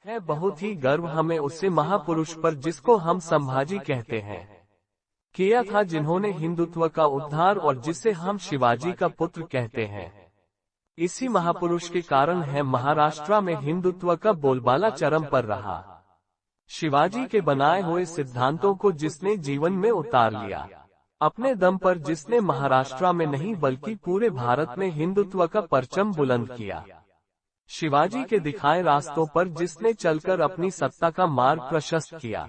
है बहुत ही गर्व हमें उससे महापुरुष पर जिसको हम संभाजी कहते हैं किया था, जिन्होंने हिंदुत्व का उद्धार और जिसे हम शिवाजी का पुत्र कहते हैं। इसी महापुरुष के कारण है महाराष्ट्र में हिंदुत्व का बोलबाला चरम पर रहा। शिवाजी के बनाए हुए सिद्धांतों को जिसने जीवन में उतार लिया, अपने दम पर जिसने महाराष्ट्र में नहीं बल्कि पूरे भारत में हिंदुत्व का परचम बुलंद किया, शिवाजी के दिखाए रास्तों पर जिसने चलकर अपनी सत्ता का मार्ग प्रशस्त किया,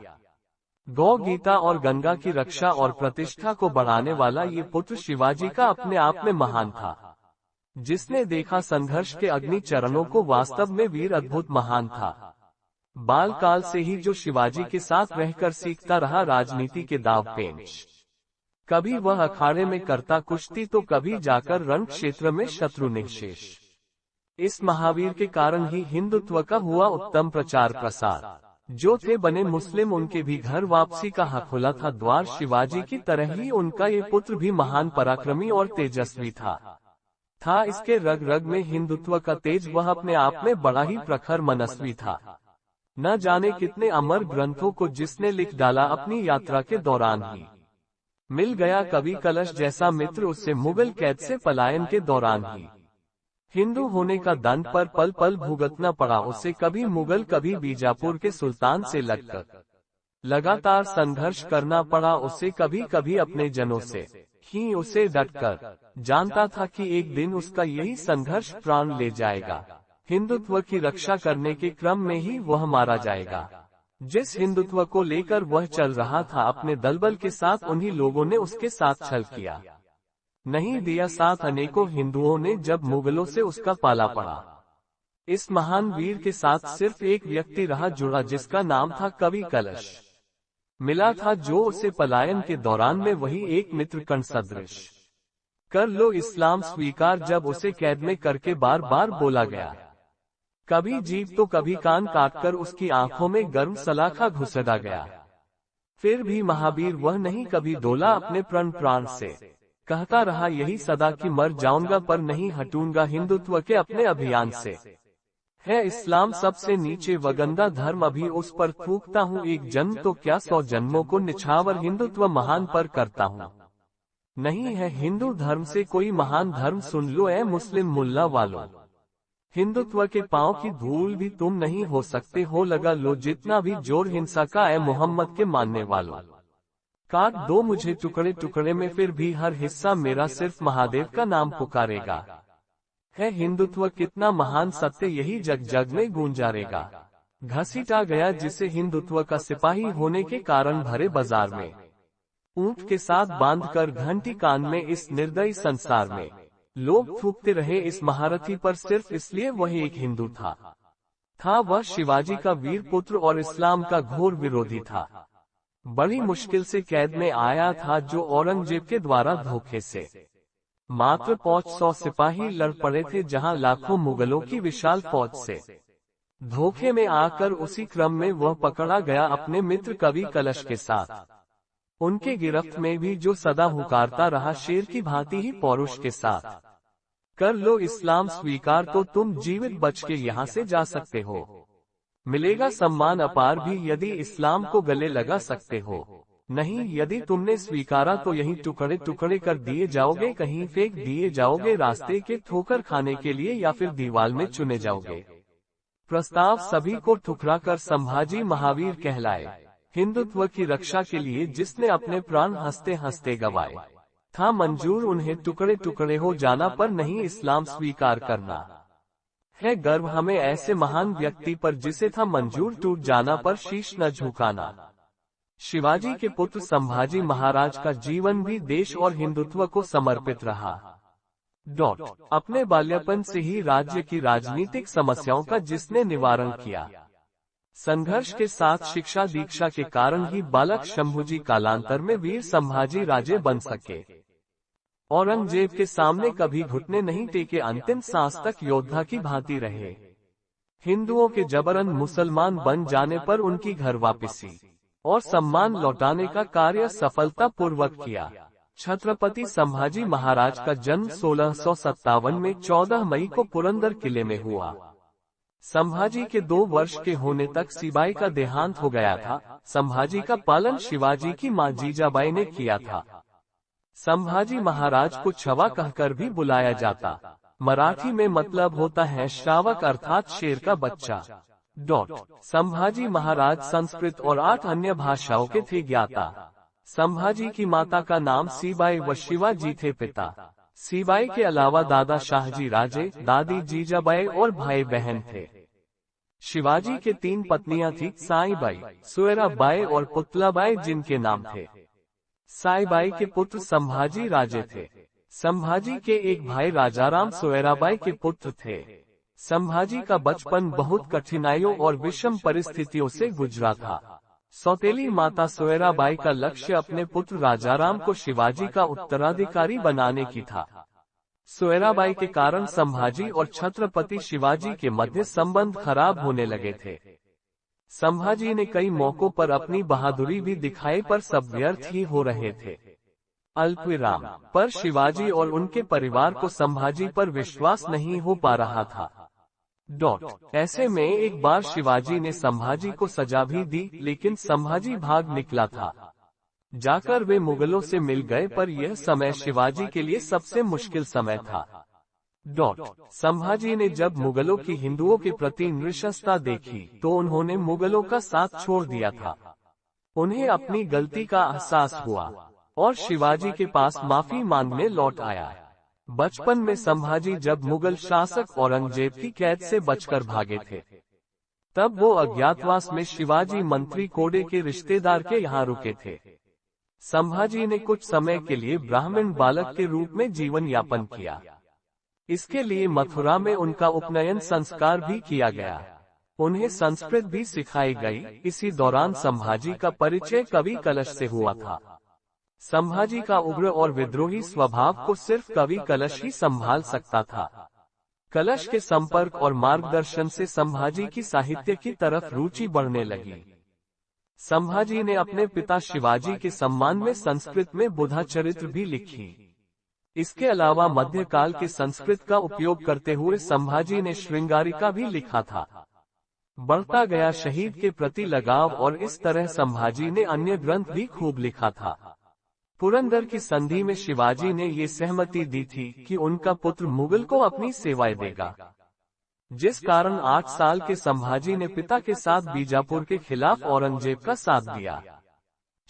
गौ गीता और गंगा की रक्षा और प्रतिष्ठा को बढ़ाने वाला ये पुत्र शिवाजी का अपने आप में महान था, जिसने देखा संघर्ष के अग्नि चरणों को वास्तव में वीर अद्भुत महान था। बाल काल से ही जो शिवाजी के साथ रहकर सीखता रहा राजनीति के दाव पेंच, कभी वह अखाड़े में करता कुश्ती तो कभी जाकर रण क्षेत्र में शत्रु निःशेष। इस महावीर के कारण ही हिंदुत्व का हुआ उत्तम प्रचार प्रसार। जो थे बने मुस्लिम उनके भी घर वापसी का हक खुला था द्वार। शिवाजी की तरह ही उनका ये पुत्र भी महान पराक्रमी और तेजस्वी था इसके रग रग में हिंदुत्व का तेज। वह अपने आप में बड़ा ही प्रखर मनस्वी था। न जाने कितने अमर ग्रंथों को जिसने लिख डाला अपनी यात्रा के दौरान ही। मिल गया कवि कलश जैसा मित्र उससे मुगल कैद से पलायन के दौरान ही। हिंदू होने का दंड पर पल पल भुगतना पड़ा उसे, कभी मुगल कभी बीजापुर के सुल्तान से लगकर लगातार संघर्ष करना पड़ा उसे, कभी कभी अपने जनों से ही उसे डटकर। जानता था कि एक दिन उसका यही संघर्ष प्राण ले जाएगा। हिंदुत्व की रक्षा करने के क्रम में ही वह मारा जाएगा। जिस हिंदुत्व को लेकर वह चल रहा था अपने दलबल के साथ, उन्हीं लोगों ने उसके साथ छल किया, नहीं दिया साथ। अनेकों हिंदुओं ने जब मुगलों से उसका पाला पड़ा, इस महान वीर के साथ सिर्फ एक व्यक्ति रहा जुड़ा जिसका नाम था कवि कलश। मिला था जो उसे पलायन के दौरान में वही एक मित्र कण सदृश। कर लो इस्लाम स्वीकार जब उसे कैद में करके बार बार बोला गया, कभी जीभ तो कभी कान काटकर उसकी आंखों में गर्म सलाखा घुसड़ा गया। फिर भी महावीर वह नहीं कभी डोला अपने प्राण से। कहता रहा यही सदा कि मर जाऊंगा पर नहीं हटूंगा हिंदुत्व के अपने अभियान से। है इस्लाम सबसे नीचे वगंदा धर्म, अभी उस पर थूकता हूँ एक जन्म तो क्या 100 जन्मों को निछावर हिंदुत्व महान पर करता हूँ। नहीं है हिंदू धर्म से कोई महान धर्म, सुन लो ए मुस्लिम मुल्ला वालों। हिंदुत्व के पांव की धूल भी तुम नहीं हो सकते हो, लगा लो जितना भी जोर हिंसा का ए मोहम्मद के मानने वालों। काट दो मुझे टुकड़े टुकड़े में, फिर भी हर हिस्सा मेरा सिर्फ महादेव का नाम पुकारेगा। है हिंदुत्व कितना महान सत्य, यही जग जग में गूंजारेगा। घसीटा गया जिसे हिंदुत्व का सिपाही होने के कारण भरे बाजार में, ऊंट के साथ बांधकर घंटी कान में इस निर्दयी संसार में। लोग थूकते रहे इस महारथी पर सिर्फ इसलिए वह एक हिंदू था वह शिवाजी का वीर पुत्र और इस्लाम का घोर विरोधी था। बड़ी मुश्किल से कैद में आया था जो औरंगजेब के द्वारा धोखे से। मात्र 500 सिपाही लड़ पड़े थे जहां लाखों मुगलों की विशाल फौज से। धोखे में आकर उसी क्रम में वह पकड़ा गया अपने मित्र कवि कलश के साथ। उनके गिरफ्त में भी जो सदा हुकारता रहा शेर की भांति ही पौरुष के साथ। कर लो इस्लाम स्वीकार तो तुम जीवित बच के यहाँ से जा सकते हो। मिलेगा सम्मान अपार भी यदि इस्लाम को गले लगा सकते हो। नहीं यदि तुमने स्वीकारा तो यही टुकड़े टुकड़े कर दिए जाओगे, कहीं फेंक दिए जाओगे रास्ते के ठोकर खाने के लिए, या फिर दीवाल में चुने जाओगे। प्रस्ताव सभी को ठुकरा कर संभाजी महावीर कहलाए। हिंदुत्व की रक्षा के लिए जिसने अपने प्राण हंसते हंसते गवाए, था मंजूर उन्हें टुकड़े टुकड़े हो जाना पर नहीं इस्लाम स्वीकार करना। है गर्व हमें ऐसे महान व्यक्ति पर जिसे था मंजूर टूट जाना पर शीश न झुकाना। शिवाजी के पुत्र संभाजी महाराज का जीवन भी देश और हिंदुत्व को समर्पित रहा। अपने बाल्यपन से ही राज्य की राजनीतिक समस्याओं का जिसने निवारण किया, संघर्ष के साथ शिक्षा दीक्षा के कारण ही बालक शंभुजी कालांतर में वीर संभाजी राजे बन सके। औरंगजेब के सामने कभी घुटने नहीं टेके, अंतिम सांस तक योद्धा की भांति रहे। हिंदुओं के जबरन मुसलमान बन जाने पर उनकी घर वापसी और सम्मान लौटाने का कार्य सफलतापूर्वक किया। छत्रपति संभाजी महाराज का जन्म 1657 में 14 मई को पुरंदर किले में हुआ। संभाजी के 2 वर्ष के होने तक सीबाई का देहांत हो गया था। संभाजी का पालन शिवाजी की मां जीजाबाई ने किया था। संभाजी महाराज को छवा कहकर भी बुलाया जाता। मराठी में मतलब होता है श्रावक अर्थात शेर का बच्चा। संभाजी महाराज संस्कृत और 8 अन्य भाषाओं के थे ज्ञाता। संभाजी की माता का नाम सीबाई व शिवाजी थे। पिता सीबाई के अलावा दादा शाहजी राजे, दादी जीजाबाई और भाई बहन थे। शिवाजी के 3 पत्नियां थी, साईबाई, सुएराबाई और पुतलाबाई, जिनके नाम थे। साईबाई के पुत्र संभाजी राजे थे। संभाजी के एक भाई राजाराम सुएराबाई के पुत्र थे। संभाजी का बचपन बहुत कठिनाइयों और विषम परिस्थितियों से गुजरा था। सौतेली माता सुएराबाई का लक्ष्य अपने पुत्र राजाराम को शिवाजी का उत्तराधिकारी बनाने की था। सुएराबाई के कारण संभाजी और छत्रपति शिवाजी के मध्य संबंध खराब होने लगे थे। संभाजी ने कई मौकों पर अपनी बहादुरी भी दिखाई, पर सब व्यर्थ ही हो रहे थे। अल्पविराम पर शिवाजी और उनके परिवार को संभाजी पर विश्वास नहीं हो पा रहा था। ऐसे में एक बार शिवाजी ने संभाजी को सजा भी दी, लेकिन संभाजी भाग निकला था। जाकर वे मुगलों से मिल गए, पर यह समय शिवाजी के लिए सबसे मुश्किल समय था। संभाजी ने जब मुगलों की हिंदुओं के प्रति नृशंसता देखी तो उन्होंने मुगलों का साथ छोड़ दिया था। उन्हें अपनी गलती का एहसास हुआ और शिवाजी के पास माफी मांगने लौट आया। बचपन में संभाजी जब मुगल शासक औरंगजेब की कैद से बचकर भागे थे, तब वो अज्ञातवास में शिवाजी मंत्री कोडे के रिश्तेदार के यहाँ रुके थे। संभाजी ने कुछ समय के लिए ब्राह्मण बालक के रूप में जीवन यापन किया। इसके लिए मथुरा में उनका उपनयन संस्कार भी किया गया। उन्हें संस्कृत भी सिखाई गई। इसी दौरान संभाजी का परिचय कवि कलश से हुआ था। संभाजी का उग्र और विद्रोही स्वभाव को सिर्फ कवि कलश ही संभाल सकता था। कलश के संपर्क और मार्गदर्शन से संभाजी की साहित्य की तरफ रुचि बढ़ने लगी। संभाजी ने अपने पिता शिवाजी के सम्मान में संस्कृत में बुधा चरित्र भी लिखी। इसके अलावा मध्यकाल के संस्कृत का उपयोग करते हुए संभाजी ने श्रृंगारिका भी लिखा था। बढ़ता गया शहीद के प्रति लगाव, और इस तरह संभाजी ने अन्य ग्रंथ भी खूब लिखा था। पुरंदर की संधि में शिवाजी ने ये सहमति दी थी कि उनका पुत्र मुगल को अपनी सेवाएं देगा, जिस कारण 8 साल के संभाजी ने पिता के साथ बीजापुर के खिलाफ औरंगजेब का साथ दिया।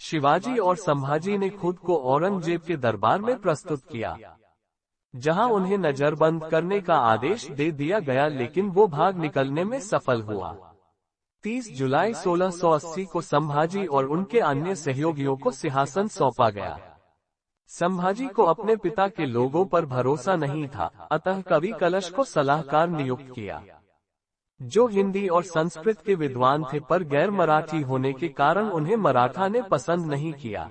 शिवाजी और संभाजी ने खुद को औरंगजेब के दरबार में प्रस्तुत किया, जहां उन्हें नजरबंद करने का आदेश दे दिया गया, लेकिन वो भाग निकलने में सफल हुआ। 30 जुलाई 1680 को संभाजी और उनके अन्य सहयोगियों को सिंहासन सौंपा गया। संभाजी को अपने पिता के लोगों पर भरोसा नहीं था, अतः कवि कलश को सलाहकार नियुक्त किया, जो हिंदी और संस्कृत के विद्वान थे, पर गैर मराठी होने के कारण उन्हें मराठा ने पसंद नहीं किया।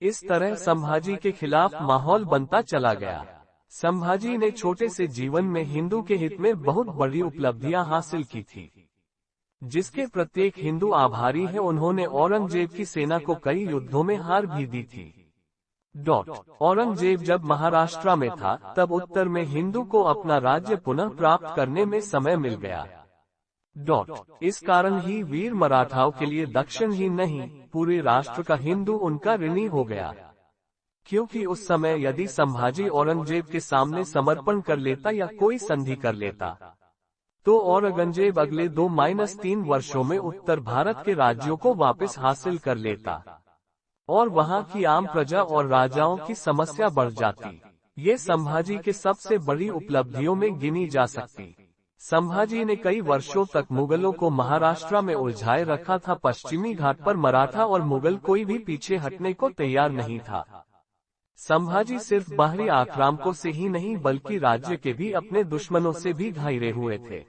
इस तरह संभाजी के खिलाफ माहौल बनता चला गया। संभाजी ने छोटे से जीवन में हिंदू के हित में बहुत बड़ी उपलब्धियां हासिल की थी, जिसके प्रत्येक हिंदू आभारी है। उन्होंने औरंगजेब की सेना को कई युद्धों में हार भी दी थी। औरंगजेब जब महाराष्ट्र में था, तब उत्तर में हिंदू को अपना राज्य पुनः प्राप्त करने में समय मिल गया। इस कारण ही वीर मराठाओं के लिए दक्षिण ही नहीं, पूरे राष्ट्र का हिंदू उनका ऋणी हो गया, क्योंकि उस समय यदि संभाजी औरंगजेब के सामने समर्पण कर लेता या कोई संधि कर लेता, तो औरंगजेब अगले 2-3 वर्षों में उत्तर भारत के राज्यों को वापस हासिल कर लेता और वहां की आम प्रजा और राजाओं की समस्या बढ़ जाती। ये संभाजी के सबसे बड़ी उपलब्धियों में गिनी जा सकती। संभाजी ने कई वर्षों तक मुगलों को महाराष्ट्र में उलझाए रखा था। पश्चिमी घाट पर मराठा और मुगल कोई भी पीछे हटने को तैयार नहीं था। संभाजी सिर्फ बाहरी आक्रामकों से ही नहीं, बल्कि राज्य के भी अपने दुश्मनों से भी घिरे हुए थे।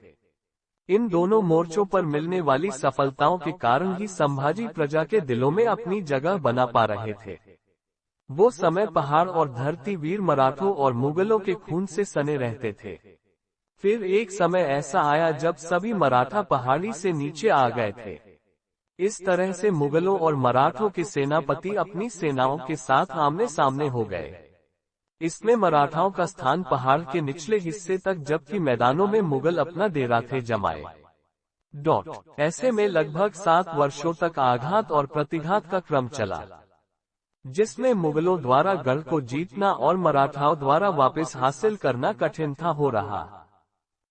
इन दोनों मोर्चों पर मिलने वाली सफलताओं के कारण ही संभाजी प्रजा के दिलों में अपनी जगह बना पा रहे थे। वो समय पहाड़ और धरती वीर मराठों और मुगलों के खून से सने रहते थे। फिर एक समय ऐसा आया जब सभी मराठा पहाड़ी से नीचे आ गए थे। इस तरह से मुगलों और मराठों के सेनापति अपनी सेनाओं के साथ आमने सामने हो गए। इसमें मराठाओं का स्थान पहाड़ के निचले हिस्से तक, जबकि मैदानों में मुगल अपना डेरा थे जमाए। ऐसे में लगभग 7 वर्षों तक आघात और प्रतिघात का क्रम चला, जिसमें मुगलों द्वारा गढ़ को जीतना और मराठाओं द्वारा वापस हासिल करना कठिन था हो रहा।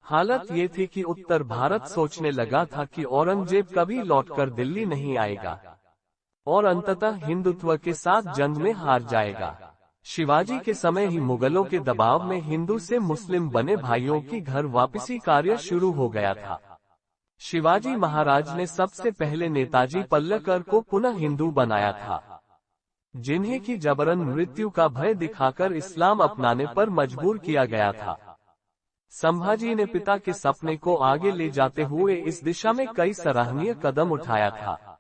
हालत ये थी कि उत्तर भारत सोचने लगा था कि औरंगजेब कभी लौटकर दिल्ली नहीं आएगा और अंततः हिंदुत्व के साथ जंग में हार जाएगा। शिवाजी के समय ही मुगलों के दबाव में हिंदू से मुस्लिम बने भाइयों की घर वापसी कार्य शुरू हो गया था। शिवाजी महाराज ने सबसे पहले नेताजी पल्लकर को पुनः हिंदू बनाया था, जिन्हें की जबरन मृत्यु का भय दिखाकर इस्लाम अपनाने पर मजबूर किया गया था। संभाजी ने पिता के सपने को आगे ले जाते हुए इस दिशा में कई सराहनीय कदम उठाया था।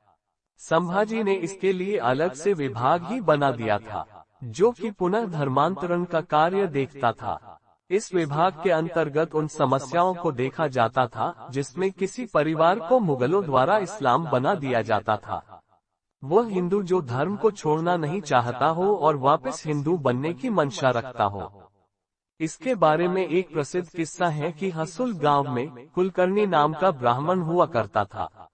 संभाजी ने इसके लिए अलग से विभाग ही बना दिया था, जो कि पुनः धर्मांतरण का कार्य देखता था। इस विभाग के अंतर्गत उन समस्याओं को देखा जाता था जिसमें किसी परिवार को मुगलों द्वारा इस्लाम बना दिया जाता था। वह हिंदू जो धर्म को छोड़ना नहीं चाहता हो और वापस हिंदू बनने की मंशा रखता हो। इसके बारे में एक प्रसिद्ध किस्सा है कि हसुल गांव में कुलकर्णी नाम का ब्राह्मण हुआ करता था,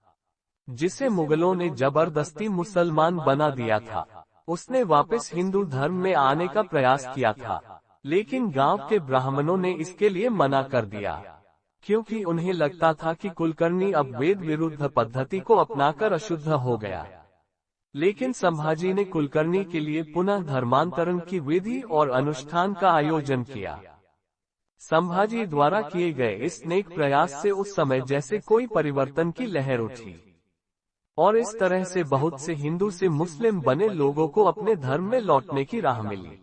जिसे मुगलों ने जबरदस्ती मुसलमान बना दिया था। उसने वापस हिंदू धर्म में आने का प्रयास किया था, लेकिन गांव के ब्राह्मणों ने इसके लिए मना कर दिया, क्योंकि उन्हें लगता था कि कुलकर्णी अब वेद विरुद्ध पद्धति को अपनाकर अशुद्ध हो गया। लेकिन संभाजी ने कुलकर्णी के लिए पुनः धर्मांतरण की विधि और अनुष्ठान का आयोजन किया। संभाजी द्वारा किए गए इस नेक प्रयास से उस समय जैसे कोई परिवर्तन की लहर उठी, और इस तरह से बहुत से हिंदू से मुस्लिम बने लोगों को अपने धर्म में लौटने की राह मिली।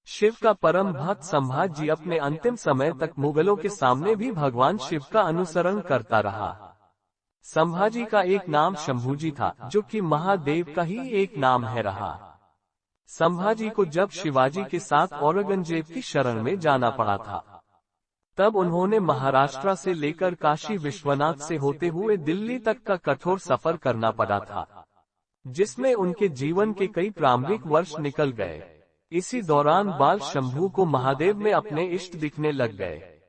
शिव का परम भक्त संभाजी अपने अंतिम समय तक मुगलों के सामने भी भगवान शिव का अनुसरण करता रहा। संभाजी का एक नाम शंभूजी था, जो कि महादेव का ही एक नाम है रहा। संभाजी को जब शिवाजी के साथ औरंगजेब की शरण में जाना पड़ा था, तब उन्होंने महाराष्ट्र से लेकर काशी विश्वनाथ से होते हुए दिल्ली तक का कठोर सफर करना पड़ा था, जिसमें उनके जीवन के कई प्रारंभिक वर्ष निकल गए। इसी दौरान बाल शंभू को महादेव में अपने इष्ट दिखने लग गए।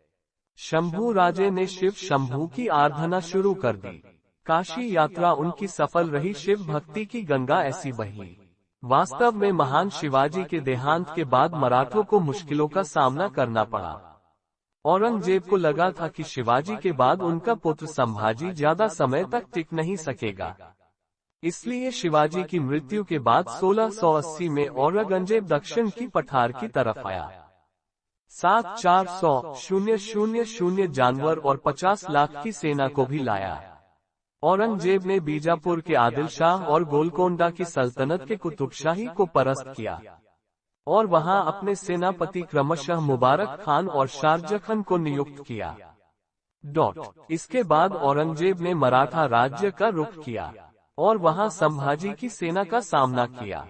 शंभू राजे ने शिव शंभू की आराधना शुरू कर दी। काशी यात्रा उनकी सफल रही, शिव भक्ति की गंगा ऐसी बही। वास्तव में महान शिवाजी के देहांत के बाद मराठों को मुश्किलों का सामना करना पड़ा। औरंगजेब को लगा था कि शिवाजी के बाद उनका पुत्र संभाजी ज्यादा समय तक टिक नहीं सकेगा, इसलिए शिवाजी की मृत्यु के बाद 1680 में औरंगजेब दक्षिण की पठार की तरफ आया। 7,400,000 जानवर और 50 लाख की सेना को भी लाया। औरंगजेब ने बीजापुर के आदिल शाह और गोलकोंडा की सल्तनत के कुतुबशाही को परास्त किया और वहां अपने सेनापति क्रमशः मुबारक खान और शारजखन को नियुक्त किया। इसके बाद औरंगजेब ने मराठा राज्य का रुख किया और वहां संभाजी की सेना का सामना किया।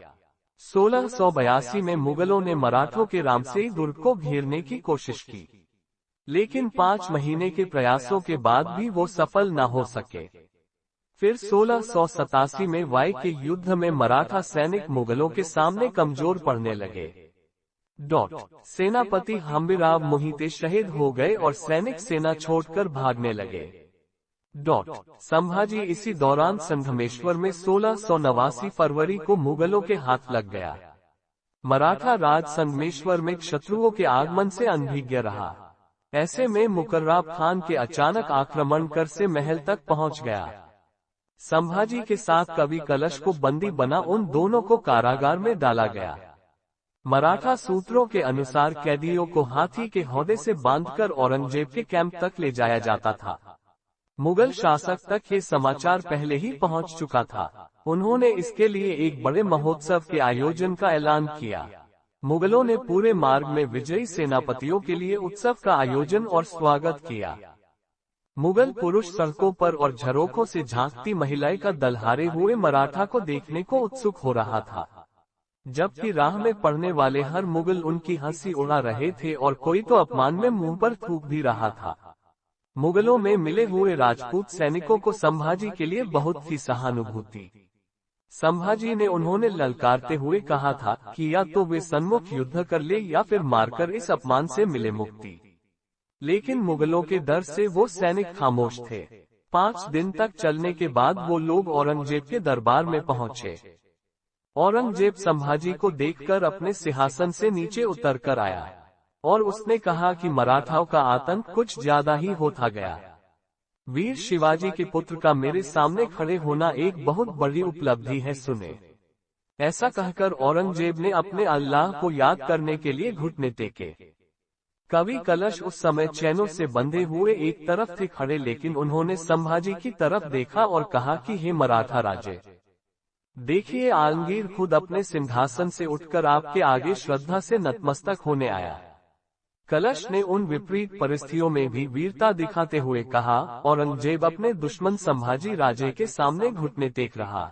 1682 में मुगलों ने मराठों के रामसेई दुर्ग को घेरने की कोशिश की, लेकिन 5 महीने के प्रयासों के बाद भी वो सफल न हो सके। फिर 1687 में वाई के युद्ध में मराठा सैनिक मुगलों के सामने कमजोर पड़ने लगे। सेनापति हम्बीराव मोहिते शहीद हो गए और सैनिक सेना छोड़कर भागने लगे। संभाजी इसी दौरान संगमेश्वर में 1689 फरवरी को मुगलों के हाथ लग गया। मराठा राज संगमेश्वर में शत्रुओं के आगमन से अनभिज्ञ रहा। ऐसे में मुकर्राब खान के अचानक आक्रमण कर से महल तक पहुंच गया। संभाजी के साथ कवि कलश को बंदी बना उन दोनों को कारागार में डाला गया। मराठा सूत्रों के अनुसार कैदियों को हाथी के हौदे से बांधकर औरंगजेब के कैंप तक ले जाया जाता था। मुगल शासक तक ये समाचार पहले ही पहुंच चुका था। उन्होंने इसके लिए एक बड़े महोत्सव के आयोजन का ऐलान किया। मुगलों ने पूरे मार्ग में विजयी सेनापतियों के लिए उत्सव का आयोजन और स्वागत किया। मुगल पुरुष सड़कों पर और झरोखों से झांकती महिलाएं का दल हारे हुए मराठा को देखने को उत्सुक हो रहा था, जबकि राह में पड़ने वाले हर मुगल उनकी हंसी उड़ा रहे थे और कोई तो अपमान में मुंह पर थूक भी रहा था। मुगलों में मिले हुए राजपूत सैनिकों को संभाजी के लिए बहुत सी सहानुभूति। संभाजी ने उन्होंने ललकारते हुए कहा था कि या तो वे सन्मुख युद्ध कर ले या फिर मारकर इस अपमान से मिले मुक्ति। लेकिन मुगलों के डर से वो सैनिक खामोश थे। 5 दिन तक चलने के बाद वो लोग औरंगजेब के दरबार में पहुंचे। औरंगजेब संभाजी को देखकर अपने सिंहासन से नीचे उतर कर आया और उसने कहा कि मराठाओं का आतंक कुछ ज्यादा ही होता गया। वीर शिवाजी के पुत्र का मेरे सामने खड़े होना एक बहुत बड़ी उपलब्धि है, सुने। ऐसा कहकर औरंगजेब ने अपने अल्लाह को याद करने के लिए घुटने टेके। कवि कलश उस समय चैनों से बंधे हुए एक तरफ थे खड़े, लेकिन उन्होंने संभाजी की तरफ देखा और कहा कि हे मराठा राजे, देखिए आलमगीर खुद अपने सिंहासन से उठकर आपके आगे श्रद्धा से नतमस्तक होने आया। कलश ने उन विपरीत परिस्थितियों में भी वीरता दिखाते हुए कहा, औरंगजेब अपने दुश्मन संभाजी राजे के सामने घुटने टेक रहा।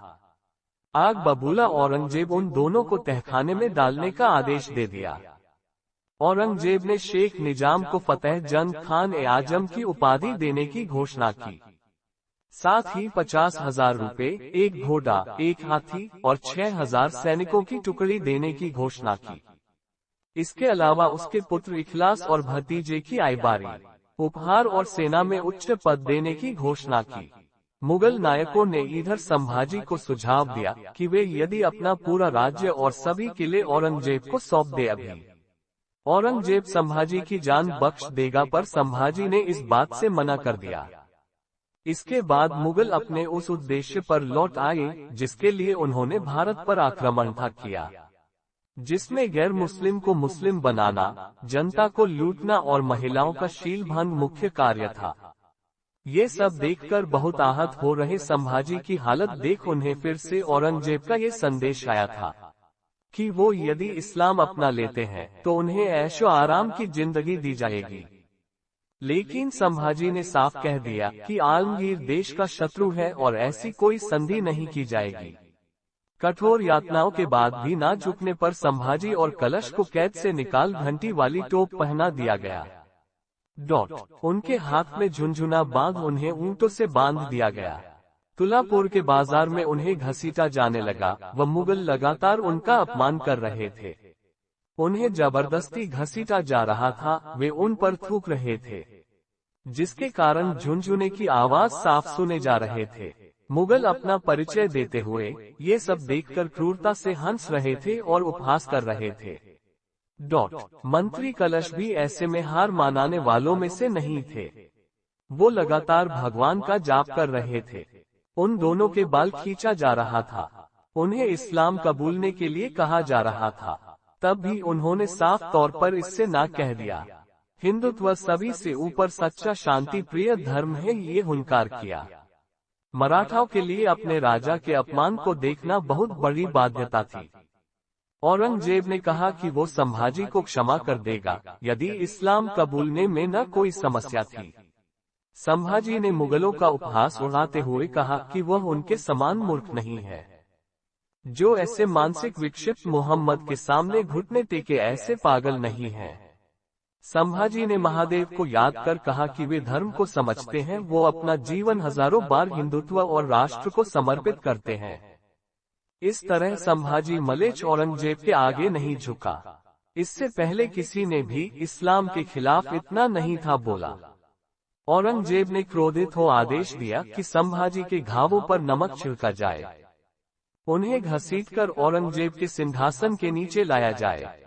आग बबूला औरंगजेब उन दोनों को तहखाने में डालने का आदेश दे दिया। औरंगजेब ने शेख निजाम को फतेह जंग खान ए आजम की उपाधि देने की घोषणा की। साथ ही 50,000 रुपए, 1 घोड़ा, 1 हाथी और 6,000 सैनिकों की टुकड़ी देने की घोषणा की। इसके अलावा उसके पुत्र इखलास और भतीजे की आयबारी, उपहार और सेना में उच्च पद देने की घोषणा की। मुगल नायकों ने इधर संभाजी को सुझाव दिया कि वे यदि अपना पूरा राज्य और सभी किले औरंगजेब को सौंप दे, अभी औरंगजेब संभाजी की जान बख्श देगा, पर संभाजी ने इस बात से मना कर दिया। इसके बाद मुगल अपने उस उद्देश्य पर लौट आए जिसके लिए उन्होंने भारत पर आक्रमण था किया, जिसमें गैर मुस्लिम को मुस्लिम बनाना, जनता को लूटना और महिलाओं का शीलभंग मुख्य कार्य था। ये सब देखकर बहुत आहत हो रहे संभाजी की हालत देख उन्हें फिर से औरंगजेब का ये संदेश आया था कि वो यदि इस्लाम अपना लेते हैं तो उन्हें ऐशो आराम की जिंदगी दी जाएगी। लेकिन संभाजी ने साफ कह दिया कि आलमगीर देश का शत्रु है और ऐसी कोई संधि नहीं की जाएगी। कठोर यातनाओं के बाद भी ना झुकने पर संभाजी और कलश को कैद से निकाल घंटी वाली टोप पहना दिया गया। उनके हाथ में झुनझुना बांध उन्हें ऊंटों से बांध दिया गया। तुलापुर के बाजार में उन्हें घसीटा जाने लगा। वह मुगल लगातार उनका अपमान कर रहे थे। उन्हें जबरदस्ती घसीटा जा रहा था, वे उन पर थूक रहे थे, जिसके कारण झुनझुने की आवाज साफ सुने जा रहे थे। मुगल अपना परिचय देते हुए ये सब देखकर क्रूरता से हंस रहे थे और उपहास कर रहे थे। मंत्री कलश भी ऐसे में हार मानाने वालों में से नहीं थे। वो लगातार भगवान का जाप कर रहे थे। उन दोनों के बाल खींचा जा रहा था। उन्हें इस्लाम कबूलने के लिए कहा जा रहा था। तब भी उन्होंने साफ तौर पर इससे ना कह दिया। हिंदुत्व सभी से ऊपर सच्चा शांति प्रिय धर्म है, ये हुंकार किया। मराठाओं के लिए अपने राजा के अपमान को देखना बहुत बड़ी बाध्यता थी। औरंगजेब ने कहा कि वो संभाजी को क्षमा कर देगा यदि इस्लाम कबूलने में न कोई समस्या थी। संभाजी ने मुगलों का उपहास उड़ाते हुए कहा कि वह उनके समान मूर्ख नहीं है, जो ऐसे मानसिक विक्षिप्त मोहम्मद के सामने घुटने टेके ऐसे पागल नहीं है। संभाजी ने महादेव को याद कर कहा कि वे धर्म को समझते हैं, वो अपना जीवन हजारों बार हिंदुत्व और राष्ट्र को समर्पित करते हैं। इस तरह संभाजी मलेच्छ औरंगजेब के आगे नहीं झुका। इससे पहले किसी ने भी इस्लाम के खिलाफ इतना नहीं था बोला। औरंगजेब ने क्रोधित हो आदेश दिया कि संभाजी के घावों पर नमक छिड़का जाए। उन्हें घसीटकर औरंगजेब के सिंहासन के नीचे लाया जाए।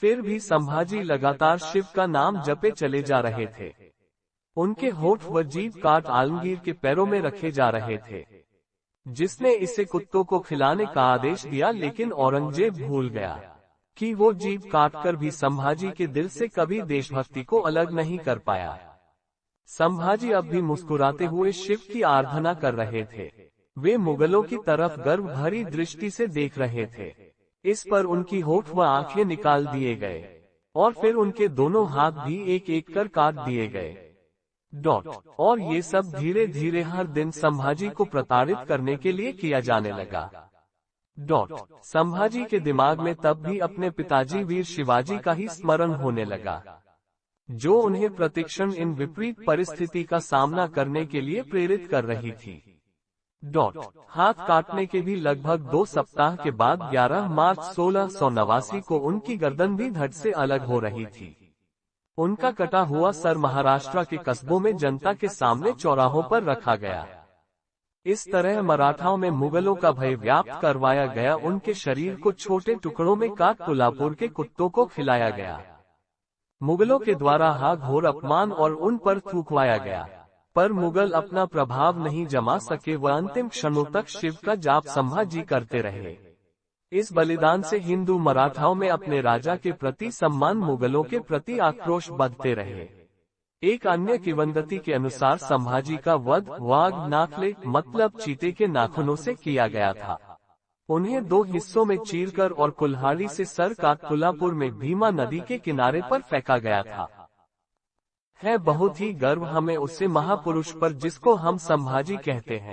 फिर भी संभाजी लगातार शिव का नाम जपे चले जा रहे थे। उनके होठ व जीभ काट आलमगीर के पैरों में रखे जा रहे थे, जिसने इसे कुत्तों को खिलाने का आदेश दिया। लेकिन औरंगजेब भूल गया कि वो जीभ काटकर भी संभाजी के दिल से कभी देशभक्ति को अलग नहीं कर पाया। संभाजी अब भी मुस्कुराते हुए शिव की आराधना कर रहे थे। वे मुगलों की तरफ गर्व भरी दृष्टि से देख रहे थे। इस पर उनकी होठ व आंखें निकाल दिए गए और फिर उनके दोनों हाथ भी एक एक कर काट दिए गए। और ये सब धीरे धीरे हर दिन संभाजी को प्रताड़ित करने के लिए किया जाने लगा। संभाजी के दिमाग में तब भी अपने पिताजी वीर शिवाजी का ही स्मरण होने लगा, जो उन्हें प्रतिक्षण इन विपरीत परिस्थिति का सामना करने के लिए प्रेरित कर रही थी। हाथ काटने के भी लगभग 2 सप्ताह के बाद 11 मार्च 1689 को उनकी गर्दन भी धड़ से अलग हो रही थी। उनका कटा हुआ सर महाराष्ट्र के कस्बों में जनता के सामने चौराहों पर रखा गया। इस तरह मराठाओं में मुगलों का भय व्याप्त करवाया गया। उनके शरीर को छोटे टुकड़ों में काट कोल्हापुर के कुत्तों को खिलाया गया। मुगलों के द्वारा हा घोर अपमान और उन पर थूकवाया गया, पर मुगल अपना प्रभाव नहीं जमा सके। वह अंतिम क्षणों तक शिव का जाप संभाजी करते रहे। इस बलिदान से हिंदू मराठाओं में अपने राजा के प्रति सम्मान, मुगलों के प्रति आक्रोश बढ़ते रहे। एक अन्य किंवदंती के अनुसार संभाजी का वध वाघ नाखले मतलब चीते के नाखूनों से किया गया था। उन्हें 2 हिस्सों में चीरकर और कुल्हाड़ी से सर काट कोल्हापुर में भीमा नदी के किनारे पर फेंका गया था। है बहुत ही गर्व हमें उससे महापुरुष पर जिसको हम संभाजी कहते हैं।